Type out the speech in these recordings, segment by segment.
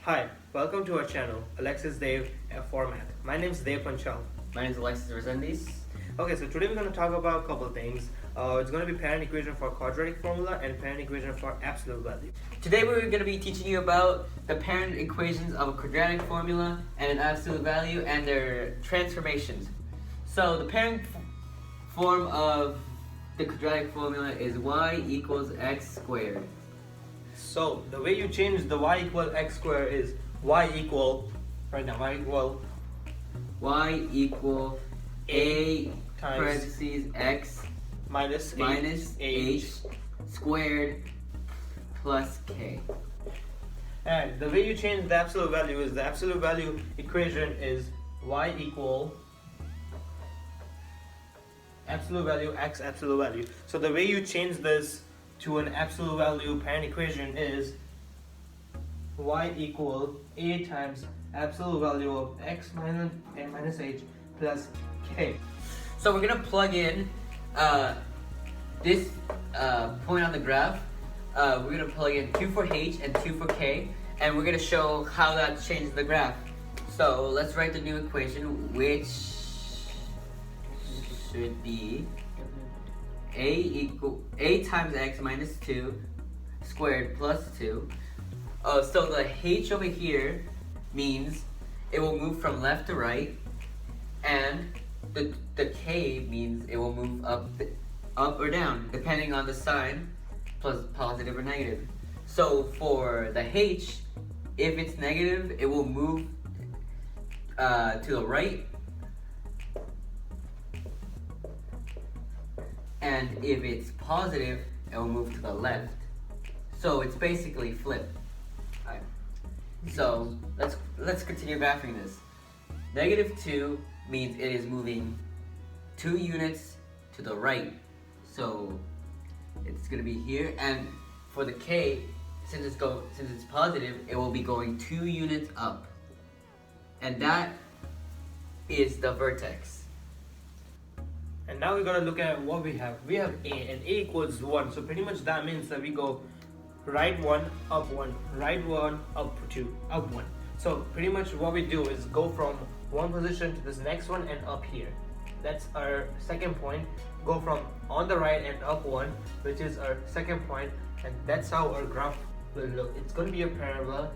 Hi, welcome to our channel, Alexis Dave for Math. My name is Dave Panchal. My name is Alexis Resendiz. Okay, so today we're going to talk about a couple of things. It's going to be parent equation for quadratic formula and parent equation for absolute value. Today we're going to be teaching you about the parent equations of a quadratic formula and an absolute value and their transformations. So the parent form of the quadratic formula is y equals x squared. So the way you change the y equal x squared is y equal a times parentheses x minus h squared plus k. And the way you change the absolute value is the absolute value equation is y equal absolute value x absolute value. So the way you change this to an absolute value parent equation is y equal a times absolute value of x minus h plus k. So we're gonna plug in this point on the graph. We're gonna plug in 2 for h and 2 for k, and we're gonna show how that changes the graph. So let's write the new equation, which should be a times x minus 2 squared plus 2. So the h over here means it will move from left to right, and the k means it will move up or down depending on the sign, plus positive or negative. So for the h, if it's negative, it will move to the right, and if it's positive, it will move to the left. So it's basically flipped. Alright. So let's continue graphing this. -2 means it is moving 2 units to the right. So it's gonna be here, and for the k, since it's positive, it will be going 2 units up, and that is the vertex. And now we're going to look at what we have. We have a, and a equals 1. So pretty much that means that we go right 1, up 1, right 1, up 2, up 1. So pretty much what we do is go from one position to this next one and up here. That's our second point. Go from on the right and up 1, which is our second point, and that's how our graph will look. It's going to be a parabola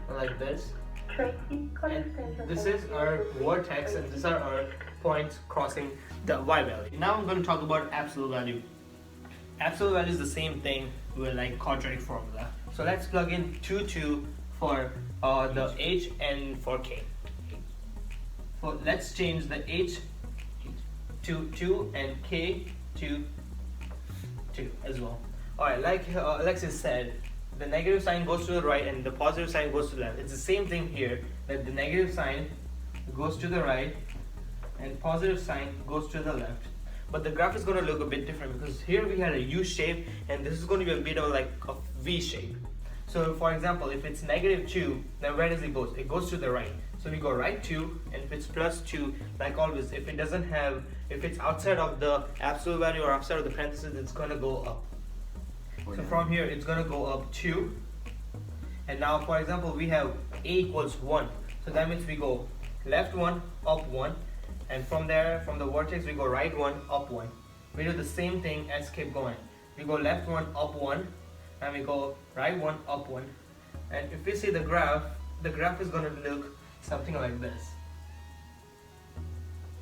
like this. And this is our vertex, and these are our points crossing the y value. Now I'm going to talk about absolute value. Absolute value is the same thing with like quadratic formula. So let's plug in 2 for the h and for k. So let's change the h to 2 and k to 2 as well. Alright, like Alexis said, the negative sign goes to the right and the positive sign goes to the left. It's the same thing here, that the negative sign goes to the right and positive sign goes to the left. But the graph is going to look a bit different because here we had a U shape and this is going to be a bit of like a V shape. So for example, if it's -2, then where does it go? It goes to the right. So we go right 2, and if it's +2, like always, if it's outside of the absolute value or outside of the parentheses, it's going to go up. So from here, it's going to go up 2. And now, for example, we have a equals 1. So that means we go left 1, up 1. And from there, from the vertex, we go right 1, up 1. We do the same thing as keep going. We go left 1, up 1. And we go right 1, up 1. And if we see the graph is going to look something like this.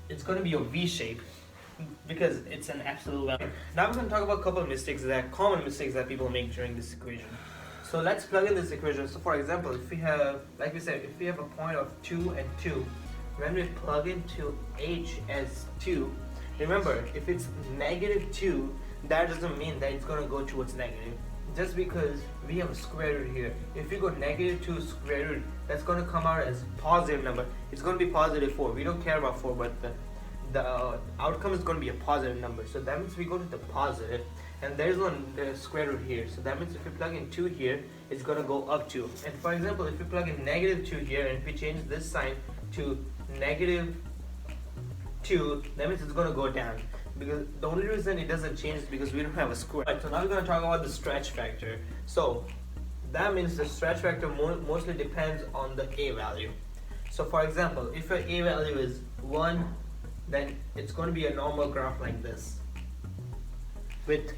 It's going to be a V shape, because it's an absolute value. Now we're going to talk about a couple of common mistakes that people make during this equation. So let's plug in this equation. So for example, if we have, like we said, if we have a point of 2 and 2, when we plug into h as 2, remember, if it's -2, that doesn't mean that it's going to go towards negative. Just because we have a square root here. If we go -2 square root, that's going to come out as positive number. It's going to be +4. We don't care about 4, but the outcome is going to be a positive number. So that means we go to the positive, and there's the square root here. So that means if we plug in 2 here, it's going to go up 2. And for example, if we plug in -2 here, and if we change this sign to -2, that means it's going to go down. because the only reason it doesn't change is because we don't have a square. Right, so now we're going to talk about the stretch factor. So that means the stretch factor mostly depends on the a value. So for example, if your a value is 1, then it's going to be a normal graph like this, with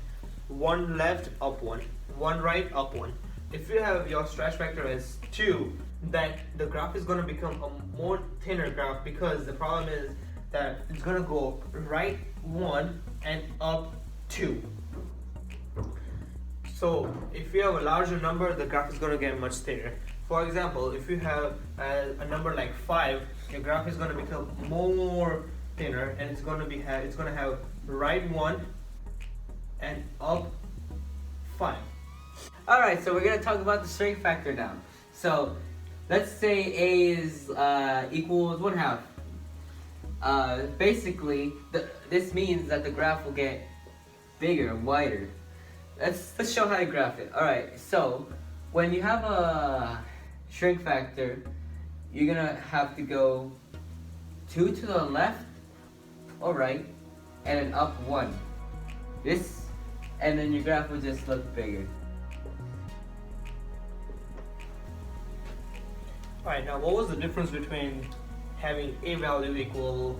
1 left up 1, 1 right up 1. If you have your stretch factor as 2, then the graph is going to become a more thinner graph, because the problem is that it's going to go right 1 and up 2. So if you have a larger number, the graph is going to get much thinner. For example, if you have a number like 5, your graph is going to become more thinner, and it's going to have right 1 and up 5. Alright, so we're going to talk about the strength factor now. So let's say A is equals 1/2. Basically, this means that the graph will get bigger and wider. Let's show how to graph it. Alright, so when you have a shrink factor, you're gonna have to go 2 to the left or right, and then up 1. And then your graph will just look bigger. Alright, now what was the difference between having a value equal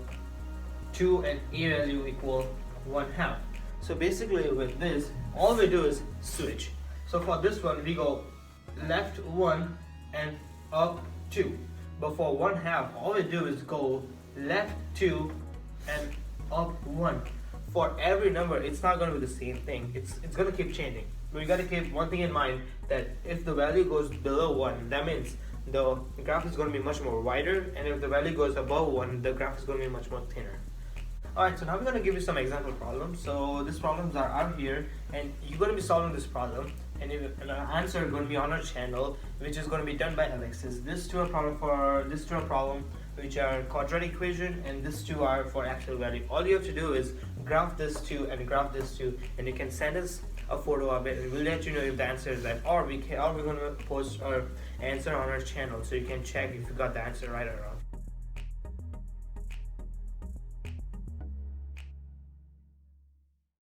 2 and a value equal 1/2? So basically with this, all we do is switch. So for this one, we go left 1 and up 2. But for 1/2, all we do is go left 2 and up 1. For every number, it's not going to be the same thing. It's going to keep changing. But you got to keep one thing in mind, that if the value goes below 1, that means the graph is going to be much more wider, and if the value goes above 1, the graph is going to be much more thinner. Alright, so now we're going to give you some example problems. So these problems are out here, and you're going to be solving this problem, and an answer is going to be on our channel, which is going to be done by Alexis. These two are problem which are quadratic equation, and these two are for actual value. All you have to do is graph this two and graph this two, and you can send us a photo of it, and we'll let you know if the answer is right, or we're going to post our answer on our channel, so you can check if you got the answer right or wrong.